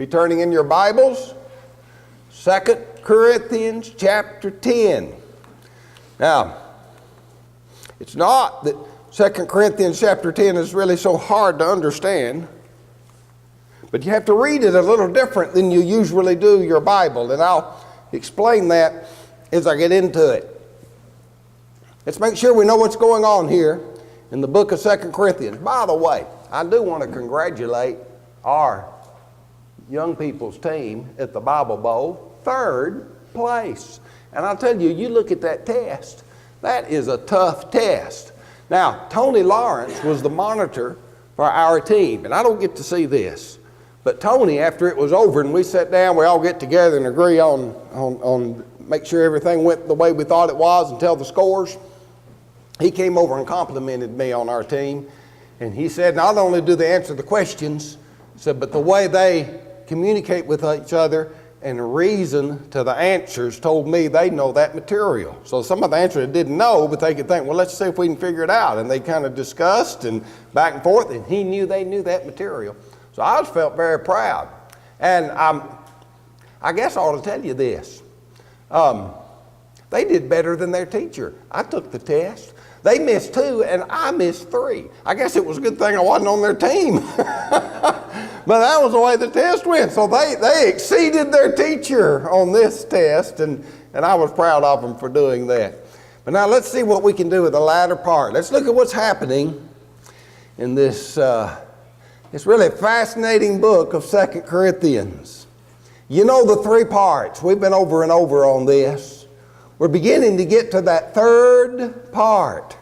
Be turning in your Bibles, 2 Corinthians chapter 10. Now, it's not that 2 Corinthians chapter 10 is really so hard to understand, but you have to read it a little different than you usually do your Bible, and I'll explain that as I get into it. Let's make sure we know what's going on here in the book of 2 Corinthians. By the way, I do want to congratulate our young people's team at the Bible Bowl, 3rd place. And I'll tell you, you look at that test, that is a tough test. Now, Tony Lawrence was the monitor for our team, and I don't get to see this. But Tony, after it was over and we sat down, we all get together and agree on make sure everything went the way we thought it was and tell the scores. He came over and complimented me on our team. And he said, not only do they answer the questions, but the way they communicate with each other and reason to the answers told me they know that material. So some of the answers they didn't know, but they could think, well, let's see if we can figure it out. And they kind of discussed and back and forth, and he knew they knew that material. So I just felt very proud. And I guess I ought to tell you this. They did better than their teacher. I took the test. They missed 2 and I missed 3. I guess it was a good thing I wasn't on their team. But that was the way the test went. So they exceeded their teacher on this test, and I was proud of them for doing that. But now let's see what we can do with the latter part. Let's look at what's happening in this really fascinating book of 2 Corinthians. You know the 3 parts. We've been over and over on this. We're beginning to get to that 3rd part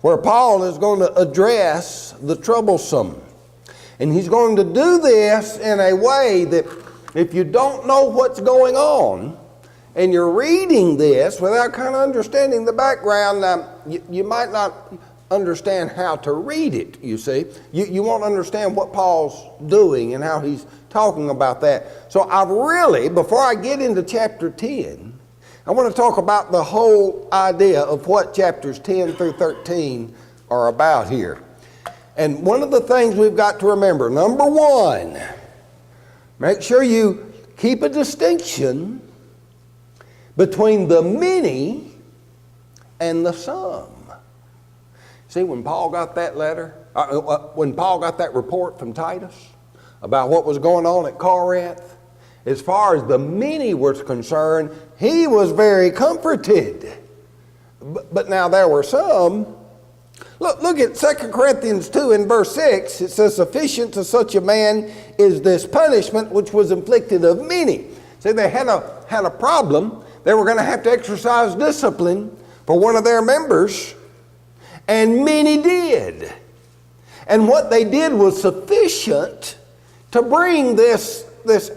where Paul is going to address the troublesome. And he's going to do this in a way that if you don't know what's going on and you're reading this without kind of understanding the background, you might not understand how to read it, you see. You won't understand what Paul's doing and how he's talking about that. So before I get into chapter 10, I want to talk about the whole idea of what chapters 10 through 13 are about here. And one of the things we've got to remember, number 1, make sure you keep a distinction between the many and the some. See, when Paul got that letter, when Paul got that report from Titus about what was going on at Corinth, as far as the many was concerned, he was very comforted. But now there were some. Look at 2 Corinthians 2 and verse 6. It says, sufficient to such a man is this punishment which was inflicted of many. See, they had a problem. They were going to have to exercise discipline for one of their members, and many did. And what they did was sufficient to bring this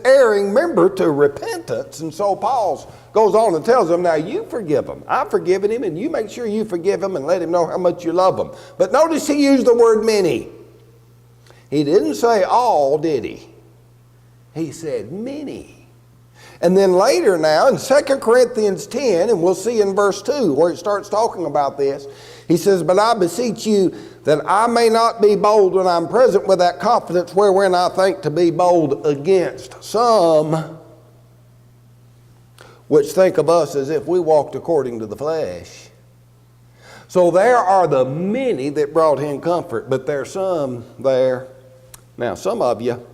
erring member to repentance. And so Paul goes on and tells them, now you forgive him. I've forgiven him, and you make sure you forgive him and let him know how much you love him. But notice he used the word many. He didn't say all, did he? He said many. And then later now in 2 Corinthians 10, and we'll see in verse 2 where it starts talking about this, he says, but I beseech you that I may not be bold when I'm present with that confidence wherein I think to be bold against some which think of us as if we walked according to the flesh. So there are the many that brought him comfort, but there's some there. Now some of you,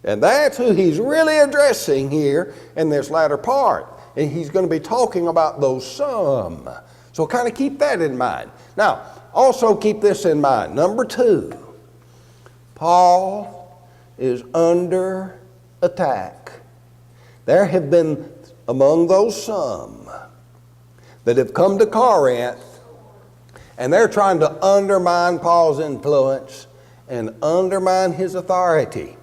and that's who he's really addressing here in this latter part. And he's going to be talking about those some. So kind of keep that in mind. Now, also keep this in mind. Number 2, Paul is under attack. There have been among those some that have come to Corinth, and they're trying to undermine Paul's influence and undermine his authority.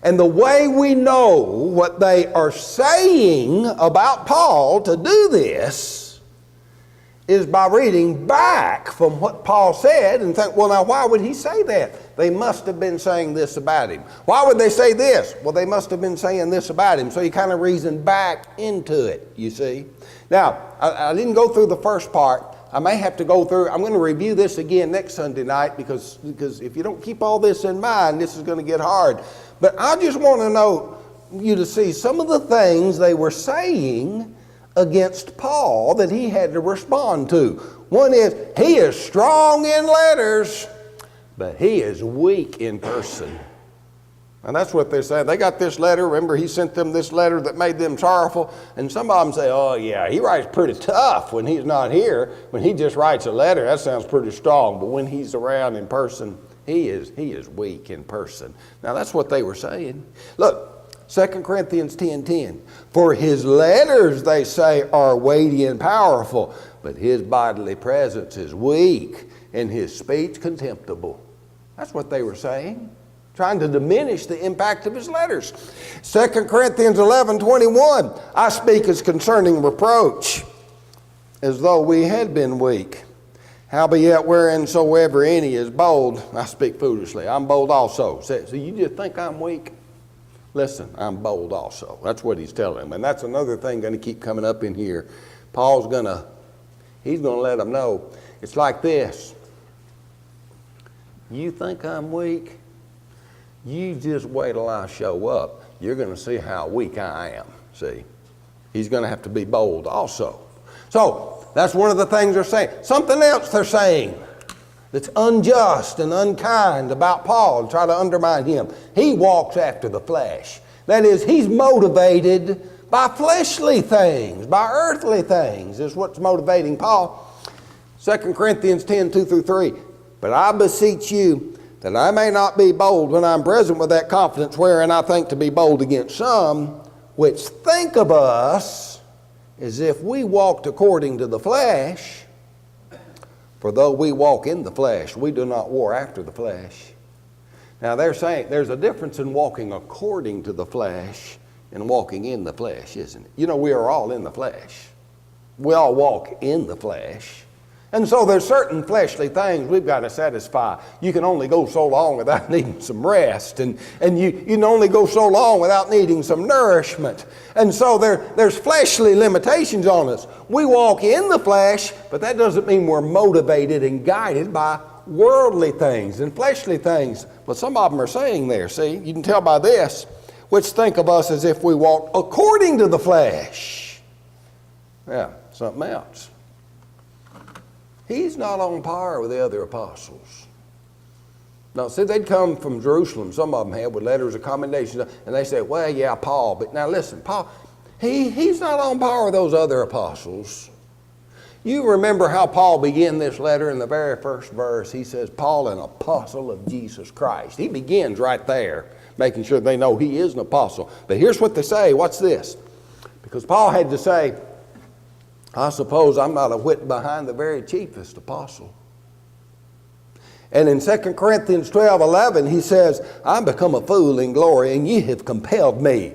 And the way we know what they are saying about Paul to do this is by reading back from what Paul said and think, well, now why would he say that? They must have been saying this about him. Why would they say this? Well, they must have been saying this about him. So you kind of reason back into it, you see. Now, I didn't go through the first part. I may have to go through, I'm going to review this again next Sunday night because if you don't keep all this in mind, this is going to get hard. But I just want to know you to see some of the things they were saying against Paul that he had to respond to. One is, he is strong in letters, but he is weak in person. And that's what they're saying. They got this letter. Remember, he sent them this letter that made them sorrowful. And some of them say, oh, yeah, he writes pretty tough when he's not here. When he just writes a letter, that sounds pretty strong. But when he's around in person, he is weak in person. Now, that's what they were saying. Look, 2 Corinthians 10:10. For his letters, they say, are weighty and powerful, but his bodily presence is weak and his speech contemptible. That's what they were saying, trying to diminish the impact of his letters. 2 Corinthians 11:21. I speak as concerning reproach, as though we had been weak. Howbeit, whereinsoever any is bold, I speak foolishly. I'm bold also. So you just think I'm weak? Listen, I'm bold also. That's what he's telling them. And that's another thing going to keep coming up in here. Paul's he's going to let them know. It's like this. You think I'm weak? You just wait till I show up. You're going to see how weak I am. See? He's going to have to be bold also. So, that's one of the things they're saying. Something else they're saying that's unjust and unkind about Paul and try to undermine him. He walks after the flesh. That is, he's motivated by fleshly things, by earthly things is what's motivating Paul. 2 Corinthians 10:2-3. But I beseech you that I may not be bold when I'm present with that confidence wherein I think to be bold against some, which think of us as if we walked according to the flesh. For though we walk in the flesh, we do not war after the flesh. Now they're saying there's a difference in walking according to the flesh and walking in the flesh, isn't it? You know, we are all in the flesh. We all walk in the flesh. And so there's certain fleshly things we've got to satisfy. You can only go so long without needing some rest. And you can only go so long without needing some nourishment. And so there's fleshly limitations on us. We walk in the flesh, but that doesn't mean we're motivated and guided by worldly things and fleshly things. But some of them are saying there, see, you can tell by this, which think of us as if we walk according to the flesh. Yeah, something else. He's not on par with the other apostles. Now, see, they'd come from Jerusalem, some of them had, with letters of commendation, and they said, well, yeah, Paul. But now listen, Paul, he's not on par with those other apostles. You remember how Paul began this letter in the very first verse. He says, Paul, an apostle of Jesus Christ. He begins right there, making sure they know he is an apostle. But here's what they say. What's this? Because Paul had to say, I suppose I'm not a whit behind the very chiefest apostle. And in 2 Corinthians 12:11, he says, I'm become a fool in glory, and ye have compelled me.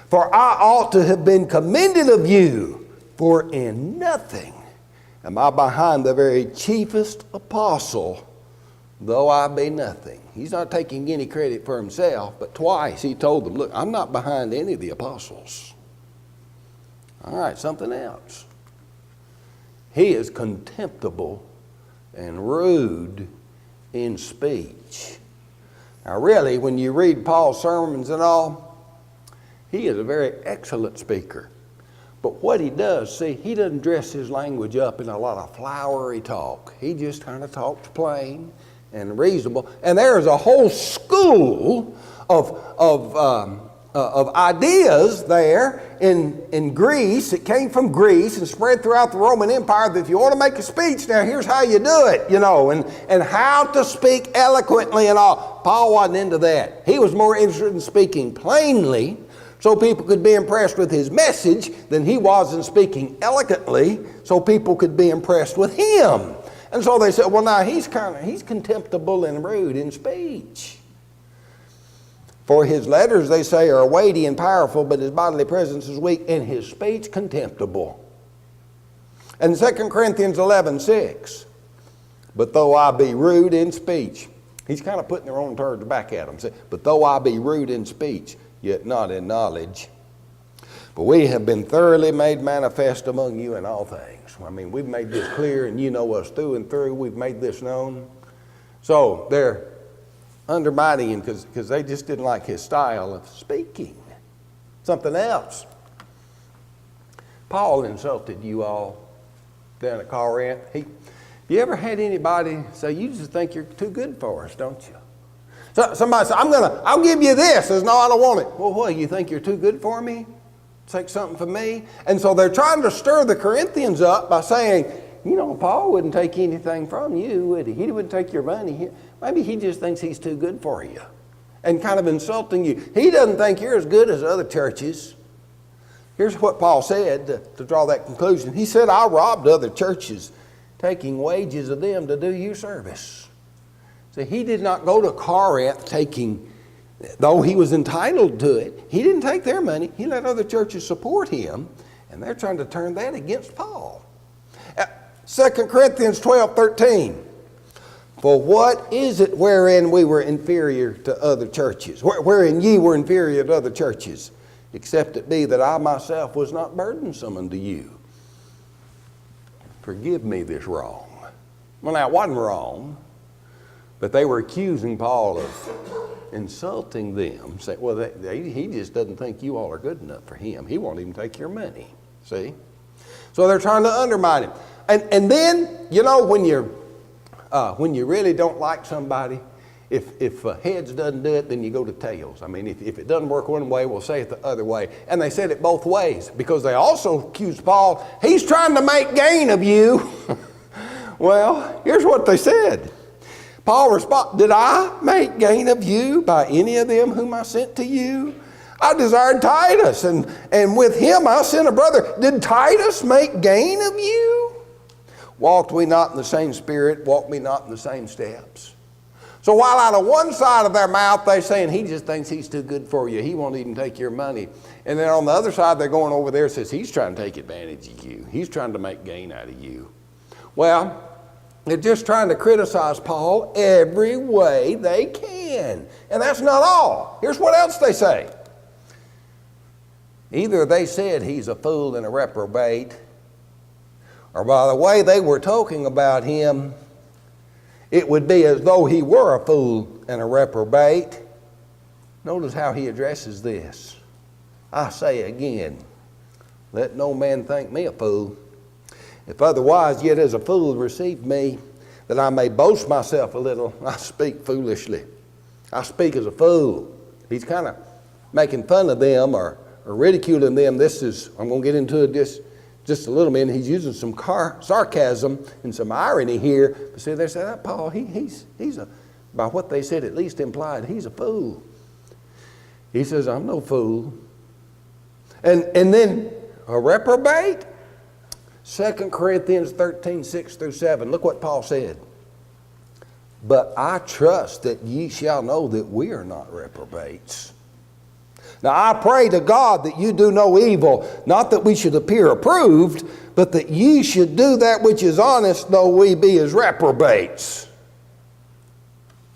For I ought to have been commended of you, for in nothing am I behind the very chiefest apostle, though I be nothing. He's not taking any credit for himself, but twice he told them, look, I'm not behind any of the apostles. All right, something else. He is contemptible and rude in speech. Now really, when you read Paul's sermons and all, he is a very excellent speaker. But what he does, see, he doesn't dress his language up in a lot of flowery talk. He just kind of talks plain and reasonable. And there is a whole school of ideas there in Greece. It came from Greece and spread throughout the Roman Empire that if you want to make a speech, now here's how you do it, you know, and how to speak eloquently and all. Paul wasn't into that. He was more interested in speaking plainly so people could be impressed with his message than he was in speaking eloquently so people could be impressed with him. And so they said, well, now he's contemptible and rude in speech. For his letters, they say, are weighty and powerful, but his bodily presence is weak, and his speech contemptible. And 2 Corinthians 11:6, but though I be rude in speech, he's kind of putting their own terms back at them. But though I be rude in speech, yet not in knowledge. But we have been thoroughly made manifest among you in all things. I mean, we've made this clear, and you know us through and through. We've made this known. So undermining him because they just didn't like his style of speaking. Something else. Paul insulted you all down at Corinth. You ever had anybody say, you just think you're too good for us, don't you? So somebody said, I'll give you this. Says, no, I don't want it. Well, what, you think you're too good for me? Take something from me? And so they're trying to stir the Corinthians up by saying, you know, Paul wouldn't take anything from you, would he? He wouldn't take your money. Maybe he just thinks he's too good for you. And kind of insulting you. He doesn't think you're as good as other churches. Here's what Paul said to draw that conclusion. He said, I robbed other churches, taking wages of them to do you service. See, he did not go to Corinth taking, though he was entitled to it, he didn't take their money. He let other churches support him, and they're trying to turn that against Paul. 2 Corinthians 12:13. For what is it wherein we were inferior to other churches? Wherein ye were inferior to other churches? Except it be that I myself was not burdensome unto you. Forgive me this wrong. Well, now, it wasn't wrong, but they were accusing Paul of insulting them. Saying, well, he just doesn't think you all are good enough for him. He won't even take your money. See? So they're trying to undermine him. And then, you know, when you really don't like somebody, if heads doesn't do it, then you go to tails. I mean, if it doesn't work one way, we'll say it the other way. And they said it both ways because they also accused Paul, he's trying to make gain of you. Well, here's what they said. Paul responded, did I make gain of you by any of them whom I sent to you? I desired Titus, and with him I sent a brother. Did Titus make gain of you? Walked we not in the same spirit? Walked we not in the same steps? So while out of one side of their mouth they're saying, he just thinks he's too good for you. He won't even take your money. And then on the other side they're going over there and says, he's trying to take advantage of you. He's trying to make gain out of you. Well, they're just trying to criticize Paul every way they can. And that's not all. Here's what else they say. Either they said he's a fool and a reprobate, or by the way they were talking about him, it would be as though he were a fool and a reprobate. Notice how he addresses this. I say again, let no man think me a fool. If otherwise, yet as a fool receive me, that I may boast myself a little. I speak foolishly. I speak as a fool. He's kind of making fun of them or ridiculing them. I'm going to get into it just a little bit. He's using some sarcasm and some irony here. But see, they say that Paul, he's by what they said, at least implied, he's a fool. He says, I'm no fool. And then a reprobate? 2 Corinthians 13:6-7. Look what Paul said. But I trust that ye shall know that we are not reprobates. Now I pray to God that you do no evil, not that we should appear approved, but that ye should do that which is honest, though we be as reprobates.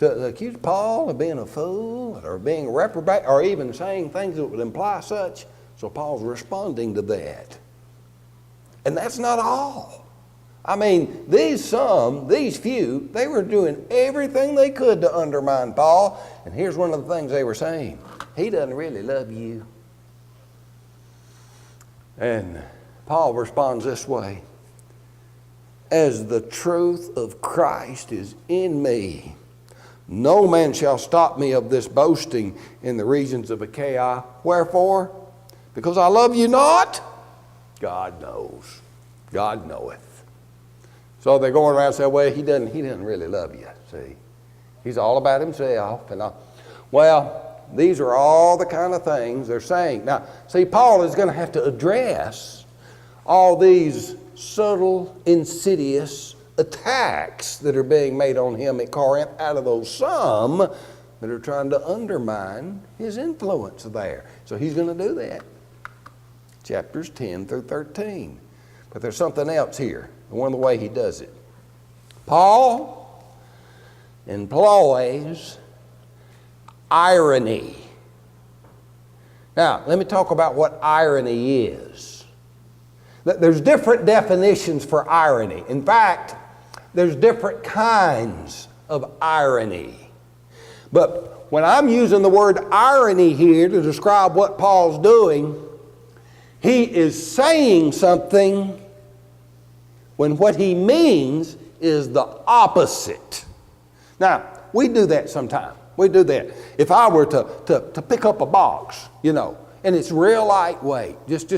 To accuse Paul of being a fool or being a reprobate or even saying things that would imply such, so Paul's responding to that. And that's not all. I mean, these few, they were doing everything they could to undermine Paul. And here's one of the things they were saying. He doesn't really love you. And Paul responds this way. As the truth of Christ is in me, no man shall stop me of this boasting in the regions of Achaia. Wherefore? Because I love you not? God knows. God knoweth. So they're going around and saying, well, he doesn't really love you, see. He's all about himself. Well, these are all the kind of things they're saying. Now, see, Paul is going to have to address all these subtle, insidious attacks that are being made on him at Corinth out of those some that are trying to undermine his influence there. So he's going to do that. Chapters 10-13. But there's something else here. One of the way he does it. Paul employs irony. Now, let me talk about what irony is. There's different definitions for irony. In fact, there's different kinds of irony. But when I'm using the word irony here to describe what Paul's doing, he is saying something when what he means is the opposite. Now, we do that sometimes. We do that. If I were to pick up a box, and it's real lightweight, just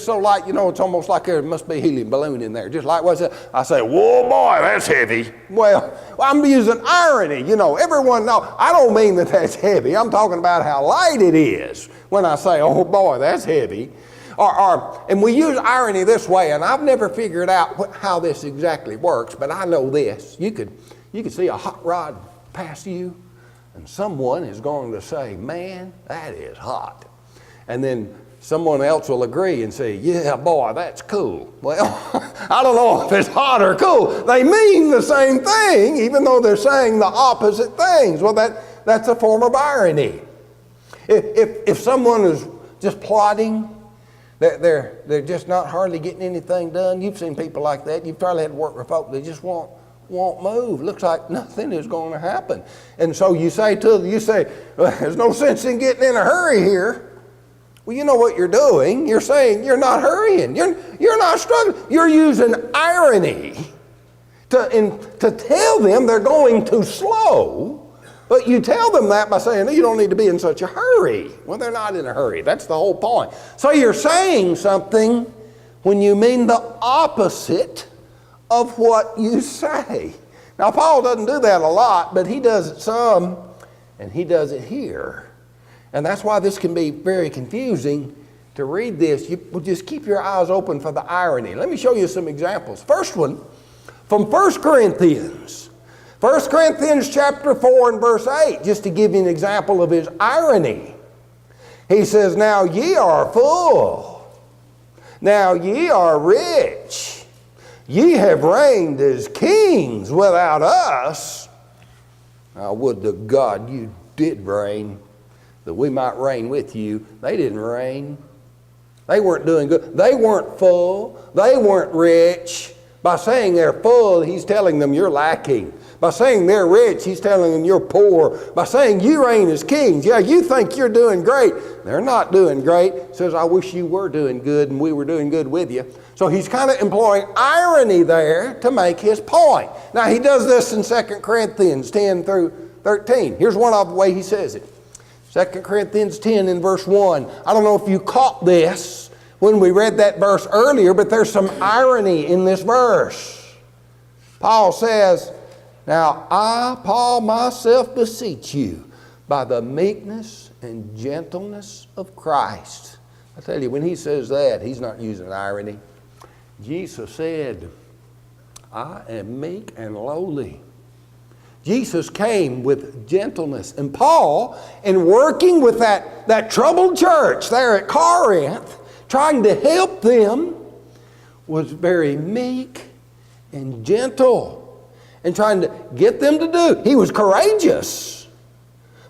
so light, it's almost like there must be a helium balloon in there, just lightweight. I say, whoa, boy, that's heavy. Well, I'm using irony. Everyone knows. I don't mean that that's heavy. I'm talking about how light it is when I say, oh, boy, that's heavy. And we use irony this way, and I've never figured out how this exactly works, but I know this. You could see a hot rod pass you, and someone is going to say, man, that is hot. And then someone else will agree and say, yeah, boy, that's cool. Well, I don't know if it's hot or cool. They mean the same thing, even though they're saying the opposite things. Well, that's a form of irony. If someone is just plodding, they're just not hardly getting anything done. You've seen people like that. You've probably had to work with folk that just won't move. Looks like nothing is going to happen. And so you say, well, there's no sense in getting in a hurry here. Well, you know what you're doing. You're saying you're not hurrying. You're not struggling. You're using irony to tell them they're going too slow. But you tell them that by saying, you don't need to be in such a hurry. Well, they're not in a hurry. That's the whole point. So you're saying something when you mean the opposite of what you say. Now, Paul doesn't do that a lot, but he does it some, and he does it here. And that's why this can be very confusing to read this. You just keep your eyes open for the irony. Let me show you some examples. First one, from 1 Corinthians. 1 Corinthians chapter 4 and verse 8, just to give you an example of his irony. He says, now ye are full. Now ye are rich. Ye have reigned as kings without us. I would to God you did reign, that we might reign with you. They didn't reign. They weren't doing good. They weren't full. They weren't rich. By saying they're full, he's telling them you're lacking. By saying they're rich, he's telling them you're poor. By saying you reign as kings, yeah, you think you're doing great. They're not doing great. He says, I wish you were doing good and we were doing good with you. So he's kind of employing irony there to make his point. Now he does this in 2 Corinthians 10 through 13. Here's one of the way he says it. 2 Corinthians 10 in verse 1. I don't know if you caught this when we read that verse earlier, but there's some irony in this verse. Paul says, now I, Paul, myself beseech you by the meekness and gentleness of Christ. I tell you, when he says that, he's not using irony. Jesus said, I am meek and lowly. Jesus came with gentleness. And Paul, in working with that troubled church there at Corinth, trying to help them, was very meek and gentle and trying to get them to do. He was courageous,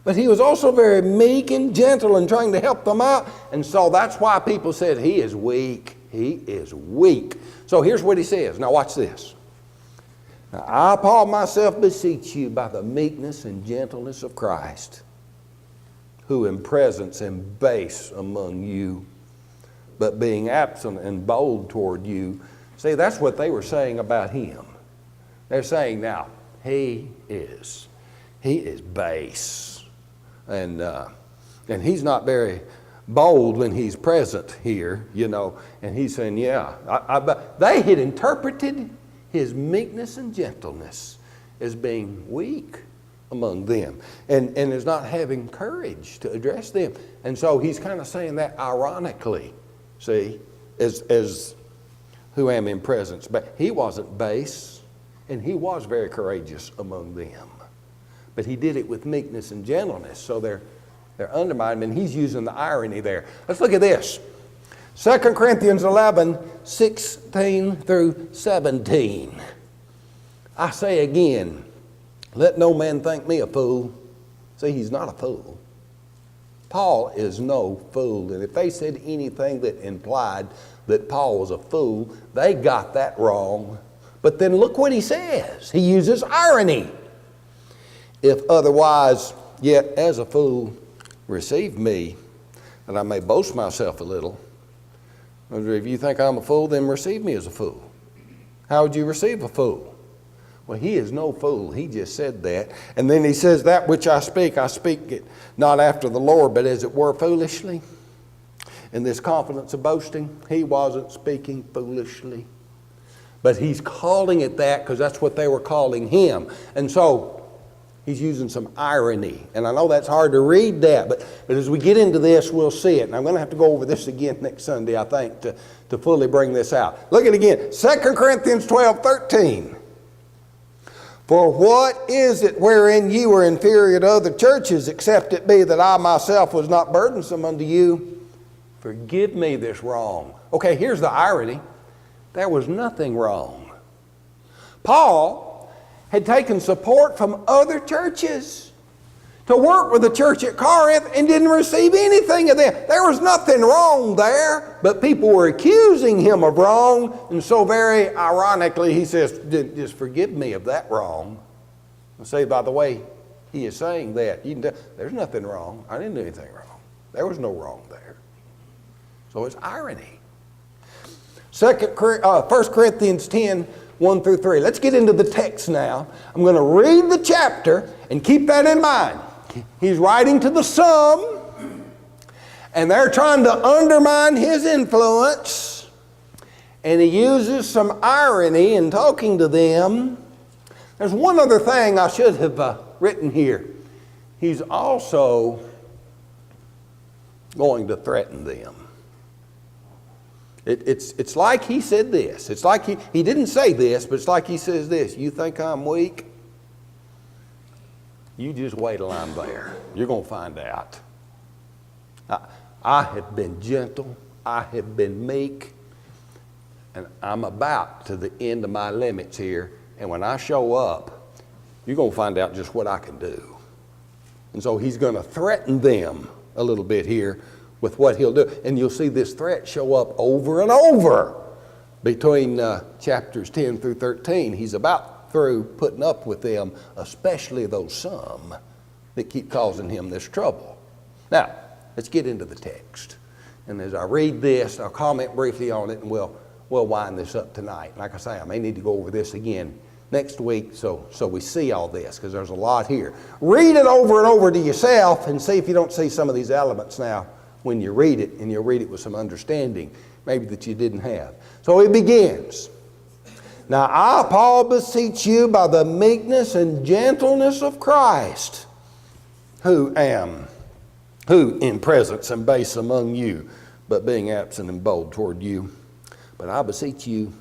but he was also very meek and gentle and trying to help them out. And so that's why people said he is weak. He is weak. So here's what he says. Now watch this. Now I, Paul, myself beseech you by the meekness and gentleness of Christ, who in presence am base among you, but being absent and bold toward you. See, that's what they were saying about him. They're saying now, he is base. And he's not very bold when he's present here, And he's saying, yeah. They had interpreted his meekness and gentleness as being weak among them and is not having courage to address them. And so he's kind of saying that ironically, see, as who am in presence. But he wasn't base. And he was very courageous among them. But he did it with meekness and gentleness. So they're undermining him, and he's using the irony there. Let's look at this. 2 Corinthians 11, 16 through 17. I say again, let no man think me a fool. See, he's not a fool. Paul is no fool. And if they said anything that implied that Paul was a fool, they got that wrong. But then look what he says. He uses irony. If otherwise, yet as a fool, receive me, that I may boast myself a little. If you think I'm a fool, then receive me as a fool. How would you receive a fool? Well, he is no fool. He just said that. And then he says, that which I speak it not after the Lord, but as it were foolishly. In this confidence of boasting, he wasn't speaking foolishly. But he's calling it that because that's what they were calling him. And so he's using some irony. And I know that's hard to read that, but as we get into this, we'll see it. And I'm going to have to go over this again next Sunday, I think, to fully bring this out. Look at it again. 2 Corinthians 12:13. For what is it wherein you are inferior to other churches, except it be that I myself was not burdensome unto you? Forgive me this wrong. Okay, here's the irony. There was nothing wrong. Paul had taken support from other churches to work with the church at Corinth and didn't receive anything of them. There was nothing wrong there, but people were accusing him of wrong, and so very ironically he says, just forgive me of that wrong. And say, by the way, he is saying that. There's nothing wrong. I didn't do anything wrong. There was no wrong there. So it's irony. 1 Corinthians 10, 1 through 3. Let's get into the text now. I'm going to read the chapter and keep that in mind. He's writing to the some, and they're trying to undermine his influence, and he uses some irony in talking to them. There's one other thing I should have written here. He's also going to threaten them. It's like he said this. It's like he didn't say this, but it's like he says this. You think I'm weak? You just wait till I'm there. You're going to find out. I have been gentle. I have been meek. And I'm about to the end of my limits here. And when I show up, you're going to find out just what I can do. And so he's going to threaten them a little bit here with what he'll do. And you'll see this threat show up over and over between chapters 10 through 13. He's about through putting up with them, especially those some that keep causing him this trouble. Now, let's get into the text. And as I read this, I'll comment briefly on it, and we'll wind this up tonight. Like I say, I may need to go over this again next week so we see all this, because there's a lot here. Read it over and over to yourself and see if you don't see some of these elements now when you read it, and you'll read it with some understanding maybe that you didn't have. So it begins. Now I, Paul, beseech you by the meekness and gentleness of Christ, who in presence am base among you, but being absent and bold toward you. But I beseech you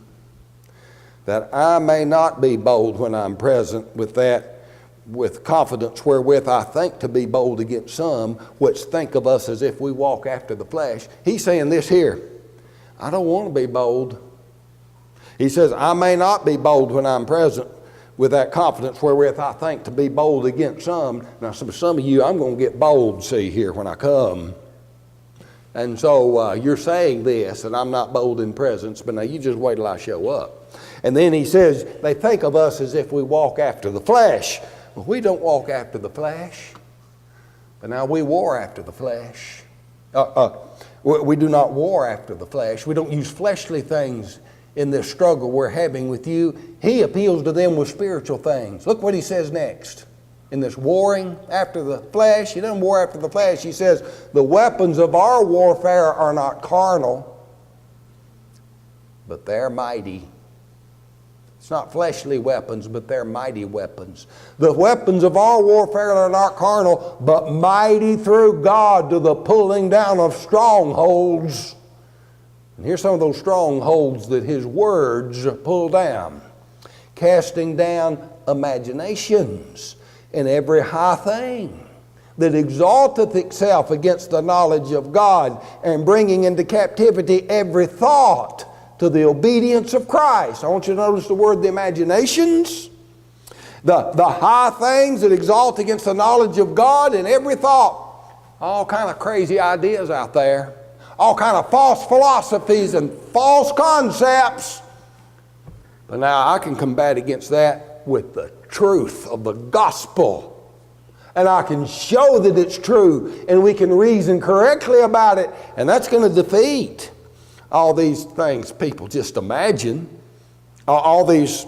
that I may not be bold when I'm present with confidence wherewith I think to be bold against some, which think of us as if we walk after the flesh. He's saying this here. I don't want to be bold. He says, I may not be bold when I'm present with that confidence wherewith I think to be bold against some. Now, some of you, I'm going to get bold, see, here when I come. And so you're saying this, and I'm not bold in presence, but now you just wait till I show up. And then he says, they think of us as if we walk after the flesh. Well, we don't walk after the flesh, but now we war after the flesh. We do not war after the flesh. We don't use fleshly things in this struggle we're having with you. He appeals to them with spiritual things. Look what he says next. In this warring after the flesh, he doesn't war after the flesh. He says, the weapons of our warfare are not carnal, but they're mighty. It's not fleshly weapons, but they're mighty weapons. The weapons of our warfare are not carnal, but mighty through God to the pulling down of strongholds. And here's some of those strongholds that his words pull down. Casting down imaginations and every high thing that exalteth itself against the knowledge of God, and bringing into captivity every thought to the obedience of Christ. I want you to notice the word, the imaginations. The high things that exalt against the knowledge of God, and every thought. All kind of crazy ideas out there. All kind of false philosophies and false concepts. But now I can combat against that with the truth of the gospel and I can show that it's true, and we can reason correctly about it, and that's going to defeat all these things people just imagine, all these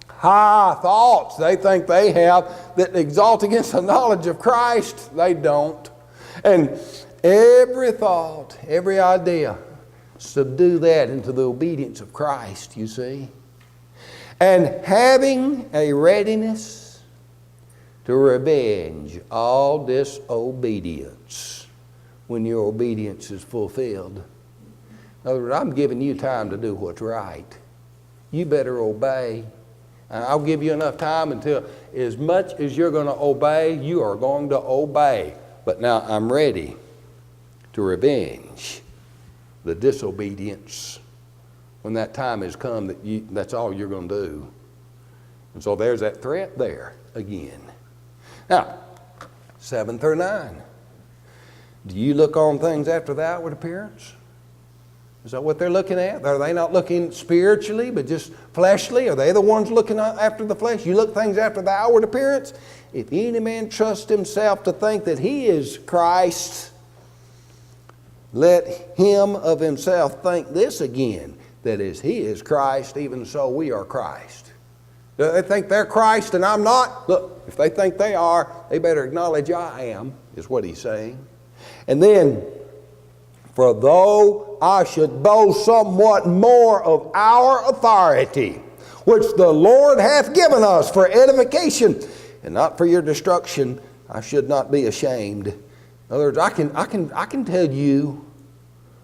high thoughts they think they have that exalt against the knowledge of Christ. They don't. And every thought, every idea, subdue that into the obedience of Christ, you see. And having a readiness to revenge all disobedience when your obedience is fulfilled. In other words, I'm giving you time to do what's right. You better obey. I'll give you enough time until as much as you're going to obey, you are going to obey. But now I'm ready to revenge the disobedience when that time has come that's all you're going to do. And so there's that threat there again. Now, 7 through 9. Do you look on things after the outward appearance? Is that what they're looking at? Are they not looking spiritually, but just fleshly? Are they the ones looking after the flesh? You look things after the outward appearance? If any man trust himself to think that he is Christ, let him of himself think this again, that as he is Christ, even so we are Christ. Do they think they're Christ and I'm not? Look, if they think they are, they better acknowledge I am, is what he's saying. And then, for though I should boast somewhat more of our authority, which the Lord hath given us for edification, and not for your destruction, I should not be ashamed. In other words, I can tell you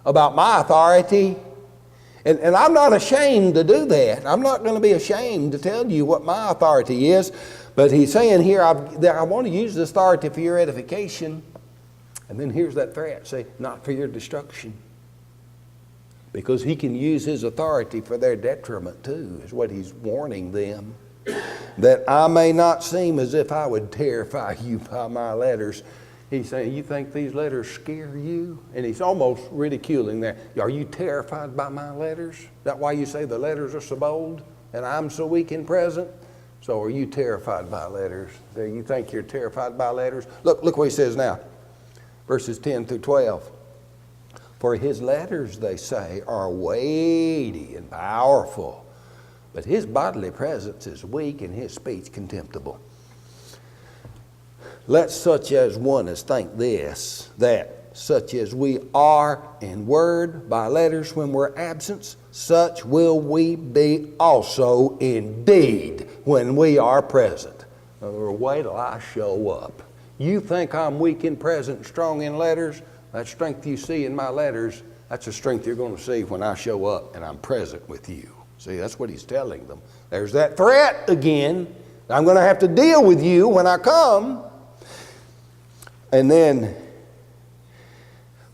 about my authority, and I'm not ashamed to do that. I'm not going to be ashamed to tell you what my authority is. But he's saying here, I want to use this authority for your edification. And then here's that threat, say, not for your destruction. Because he can use his authority for their detriment too, is what he's warning them. That I may not seem as if I would terrify you by my letters. He's saying, you think these letters scare you? And he's almost ridiculing that. Are you terrified by my letters? Is that why you say the letters are so bold and I'm so weak in present? So are you terrified by letters? Do you think you're terrified by letters? Look what he says now. Verses 10 through 12. For his letters, they say, are weighty and powerful, but his bodily presence is weak and his speech contemptible. Let such as one as think this, that such as we are in word by letters when we're absent, such will we be also in deed when we are present. In other words, wait till I show up. You think I'm weak in present, strong in letters? That strength you see in my letters, that's the strength you're going to see when I show up and I'm present with you. See, that's what he's telling them. There's that threat again. I'm going to have to deal with you when I come. And then,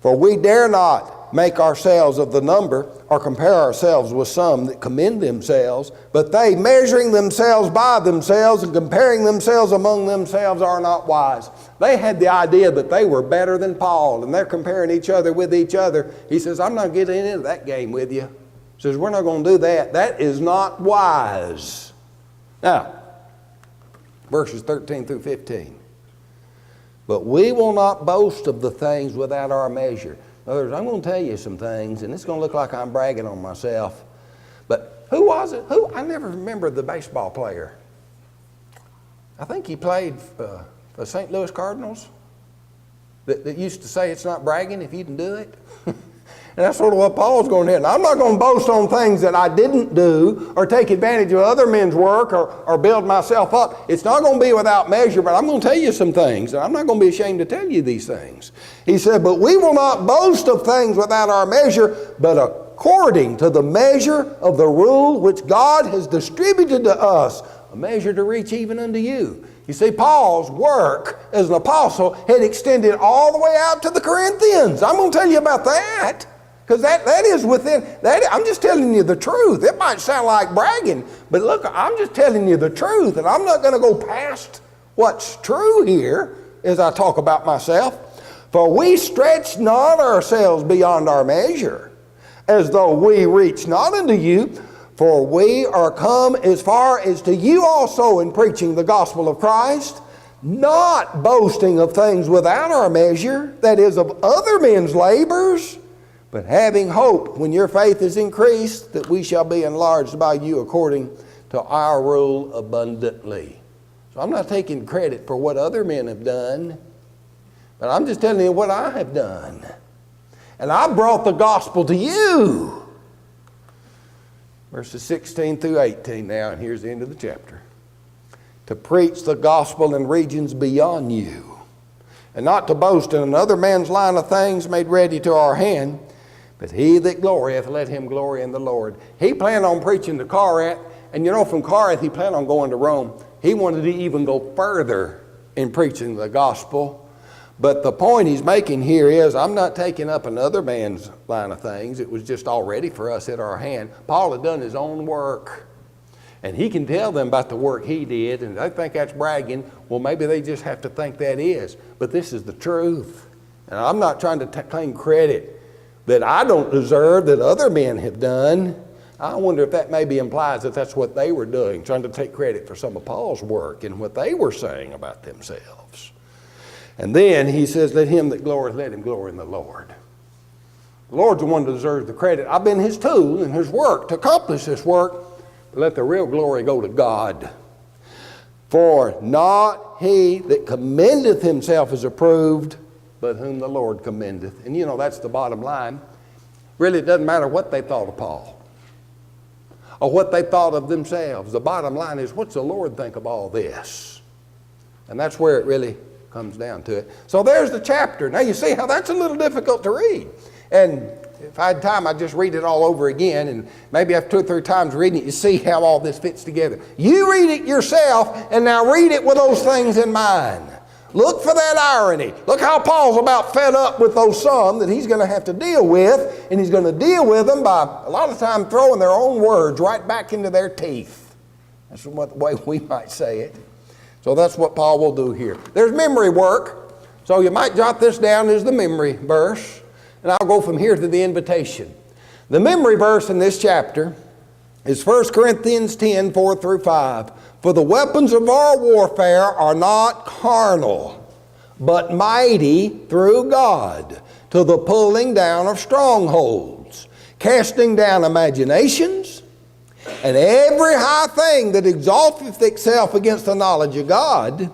for we dare not make ourselves of the number or compare ourselves with some that commend themselves, but they, measuring themselves by themselves and comparing themselves among themselves, are not wise. They had the idea that they were better than Paul, and they're comparing each other with each other. He says, I'm not getting into that game with you. He says, we're not going to do that. That is not wise. Now, verses 13 through 15. But we will not boast of the things without our measure. In other words, I'm going to tell you some things, and it's going to look like I'm bragging on myself. But who was it? I never remember the baseball player. I think he played for the St. Louis Cardinals that used to say it's not bragging if you can do it. And that's sort of what Paul's going to do. Now, I'm not going to boast on things that I didn't do or take advantage of other men's work or build myself up. It's not going to be without measure, but I'm going to tell you some things, and I'm not going to be ashamed to tell you these things. He said, but we will not boast of things without our measure, but according to the measure of the rule which God has distributed to us, a measure to reach even unto you. You see, Paul's work as an apostle had extended all the way out to the Corinthians. I'm going to tell you about that. Because that is within, I'm just telling you the truth. It might sound like bragging, but look, I'm just telling you the truth, and I'm not going to go past what's true here as I talk about myself. For we stretch not ourselves beyond our measure, as though we reach not unto you, for we are come as far as to you also in preaching the gospel of Christ, not boasting of things without our measure, that is, of other men's labors, but having hope when your faith is increased, that we shall be enlarged by you according to our rule abundantly. So I'm not taking credit for what other men have done, but I'm just telling you what I have done. And I brought the gospel to you. Verses 16 through 18 now, and here's the end of the chapter. To preach the gospel in regions beyond you, and not to boast in another man's line of things made ready to our hand, but he that glorieth, let him glory in the Lord. He planned on preaching to Corinth, and you know, from Corinth he planned on going to Rome. He wanted to even go further in preaching the gospel. But the point he's making here is, I'm not taking up another man's line of things. It was just already for us at our hand. Paul had done his own work. And he can tell them about the work he did, and they think that's bragging. Well, maybe they just have to think that is. But this is the truth. And I'm not trying to claim credit that I don't deserve that other men have done. I wonder if that maybe implies that that's what they were doing, trying to take credit for some of Paul's work and what they were saying about themselves. And then he says, let him that glorieth, let him glory in the Lord. The Lord's the one that deserves the credit. I've been his tool in his work to accomplish this work, but let the real glory go to God. For not he that commendeth himself is approved, but whom the Lord commendeth. And you know, that's the bottom line. Really, it doesn't matter what they thought of Paul or what they thought of themselves. The bottom line is, what's the Lord think of all this? And that's where it really comes down to it. So there's the chapter. Now you see how that's a little difficult to read. And if I had time, I'd just read it all over again. And maybe after 2 or 3 times reading it, you see how all this fits together. You read it yourself, and now read it with those things in mind. Look for that irony. Look how Paul's about fed up with those some that he's going to have to deal with. And he's going to deal with them by a lot of time throwing their own words right back into their teeth. That's the way we might say it. So that's what Paul will do here. There's memory work. So you might jot this down as the memory verse. And I'll go from here to the invitation. The memory verse in this chapter is 1 Corinthians 10, 4 through 5. For the weapons of our warfare are not carnal, but mighty through God, to the pulling down of strongholds, casting down imaginations, and every high thing that exalteth itself against the knowledge of God,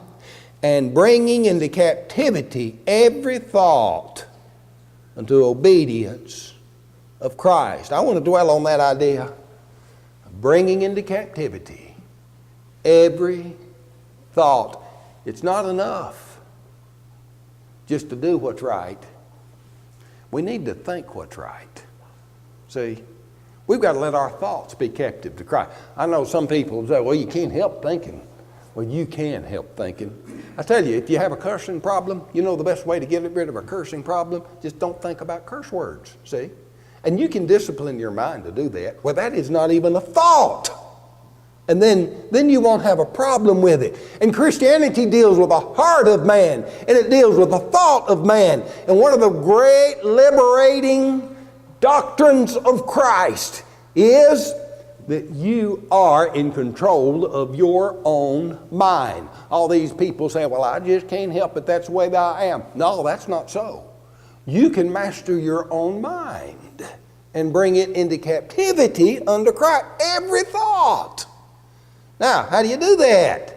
and bringing into captivity every thought unto obedience of Christ. I want to dwell on that idea of bringing into captivity every thought. It's not enough just to do what's right. We need to think what's right. See, we've got to let our thoughts be captive to Christ. I know some people say, well, you can't help thinking. Well, you can help thinking. I tell you, if you have a cursing problem, you know the best way to get rid of a cursing problem? Just don't think about curse words, see? And you can discipline your mind to do that. Well, that is not even a thought. And then you won't have a problem with it. And Christianity deals with the heart of man, and it deals with the thought of man. And one of the great liberating doctrines of Christ is that you are in control of your own mind. All these people say, well, I just can't help it. That's the way that I am. No, that's not so. You can master your own mind and bring it into captivity under Christ. Every thought. Now, how do you do that?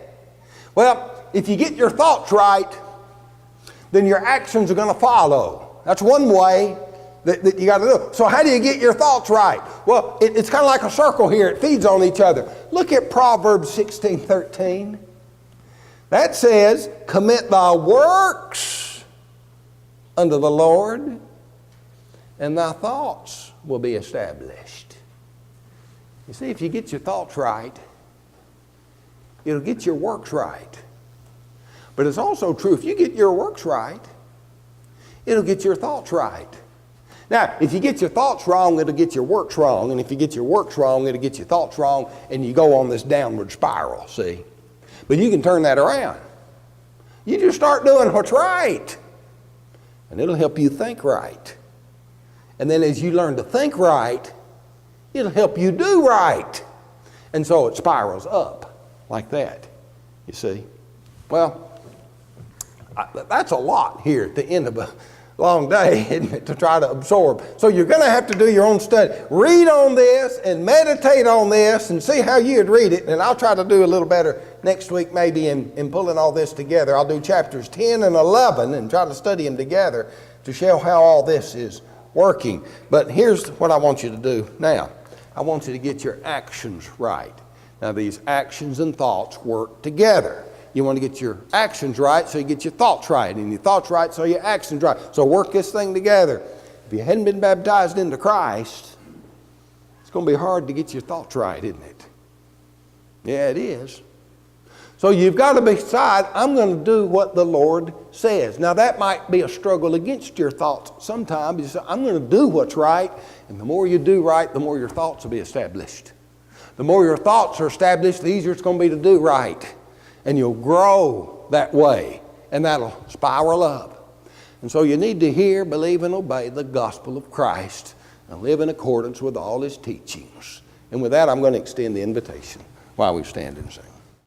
Well, if you get your thoughts right, then your actions are going to follow. That's one way that you got to do. So how do you get your thoughts right? Well, it's kind of like a circle here. It feeds on each other. Look at Proverbs 16:13. That says, commit thy works unto the Lord, and thy thoughts will be established. You see, if you get your thoughts right, it'll get your works right. But it's also true, if you get your works right, it'll get your thoughts right. Now, if you get your thoughts wrong, it'll get your works wrong. And if you get your works wrong, it'll get your thoughts wrong. And you go on this downward spiral, see? But you can turn that around. You just start doing what's right. And it'll help you think right. And then as you learn to think right, it'll help you do right. And so it spirals up like that, you see. Well, That's a lot here at the end of a long day, isn't it, to try to absorb. So you're going to have to do your own study. Read on this and meditate on this and see how you'd read it. And I'll try to do a little better next week maybe in pulling all this together. I'll do chapters 10 and 11 and try to study them together to show how all this is working. But here's what I want you to do now. I want you to get your actions right. Now these actions and thoughts work together. You want to get your actions right so you get your thoughts right, and your thoughts right so your actions right. So work this thing together. If you hadn't been baptized into Christ, it's going to be hard to get your thoughts right, isn't it? Yeah, it is. So you've got to decide, I'm going to do what the Lord says. Now that might be a struggle against your thoughts sometimes. You say, I'm going to do what's right, and the more you do right, the more your thoughts will be established. The more your thoughts are established, the easier it's going to be to do right. And you'll grow that way, and that'll spiral up. And so you need to hear, believe, and obey the gospel of Christ and live in accordance with all his teachings. And with that, I'm going to extend the invitation while we stand and sing.